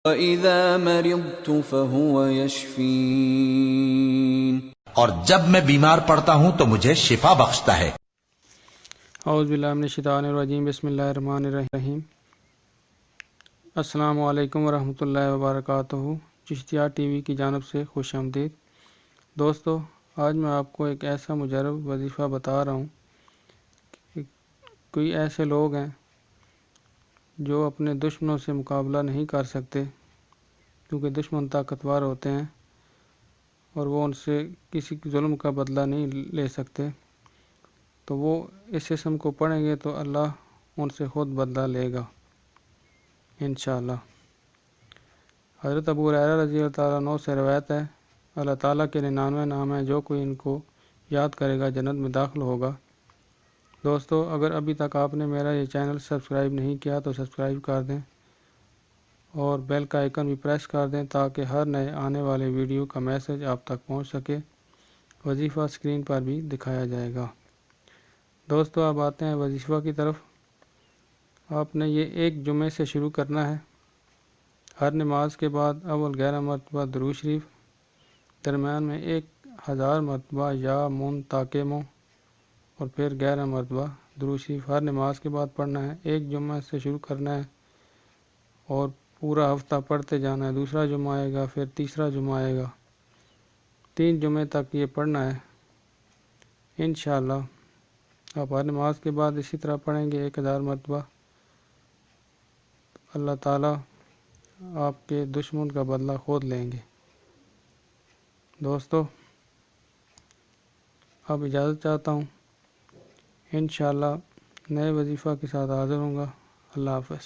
وَإِذَا مَرِضْتُ فَهُوَ يَشْفِينِ اور جب میں بیمار پڑتا ہوں تو مجھے شفا بخشتا ہے۔ اعوذ باللہ من الشیطان الرجیم، بسم اللہ الرحمن الرحیم۔ السلام علیکم ورحمۃ اللہ وبرکاتہ۔ چشتیہ ٹی وی کی جانب سے خوش آمدید۔ دوستو، آج میں آپ کو ایک ایسا مجرب وظیفہ بتا رہا ہوں کہ کوئی ایسے لوگ ہیں جو اپنے دشمنوں سے مقابلہ نہیں کر سکتے، کیونکہ دشمن طاقتور ہوتے ہیں اور وہ ان سے کسی ظلم کا بدلہ نہیں لے سکتے، تو وہ اس اسم کو پڑھیں گے تو اللہ ان سے خود بدلہ لے گا انشاءاللہ۔ حضرت ابو ہریرہ رضی اللہ تعالیٰ عنہ سے روایت ہے، اللہ تعالیٰ کے 99 نام ہیں، جو کوئی ان کو یاد کرے گا جنت میں داخل ہوگا۔ دوستو، اگر ابھی تک آپ نے میرا یہ چینل سبسکرائب نہیں کیا تو سبسکرائب کر دیں اور بیل کا آئیکن بھی پریس کر دیں تاکہ ہر نئے آنے والے ویڈیو کا میسج آپ تک پہنچ سکے۔ وظیفہ اسکرین پر بھی دکھایا جائے گا۔ دوستو، اب آتے ہیں وظیفہ کی طرف۔ آپ نے یہ ایک جمعے سے شروع کرنا ہے۔ ہر نماز کے بعد اول 11 مرتبہ درود شریف، درمیان میں 1000 مرتبہ یا منتقمو، اور پھر 11 مرتبہ درود شریف ہر نماز کے بعد پڑھنا ہے۔ ایک جمعہ سے شروع کرنا ہے اور پورا ہفتہ پڑھتے جانا ہے۔ دوسرا جمعہ آئے گا، پھر تیسرا جمعہ آئے گا، 3 جمعے تک یہ پڑھنا ہے انشاءاللہ۔ آپ ہر نماز کے بعد اسی طرح پڑھیں گے 1000 مرتبہ، اللہ تعالیٰ آپ کے دشمن کا بدلہ خود لیں گے۔ دوستو، اب اجازت چاہتا ہوں، انشاءاللہ نئے وظیفہ کے ساتھ حاضر ہوں گا۔ اللہ حافظ۔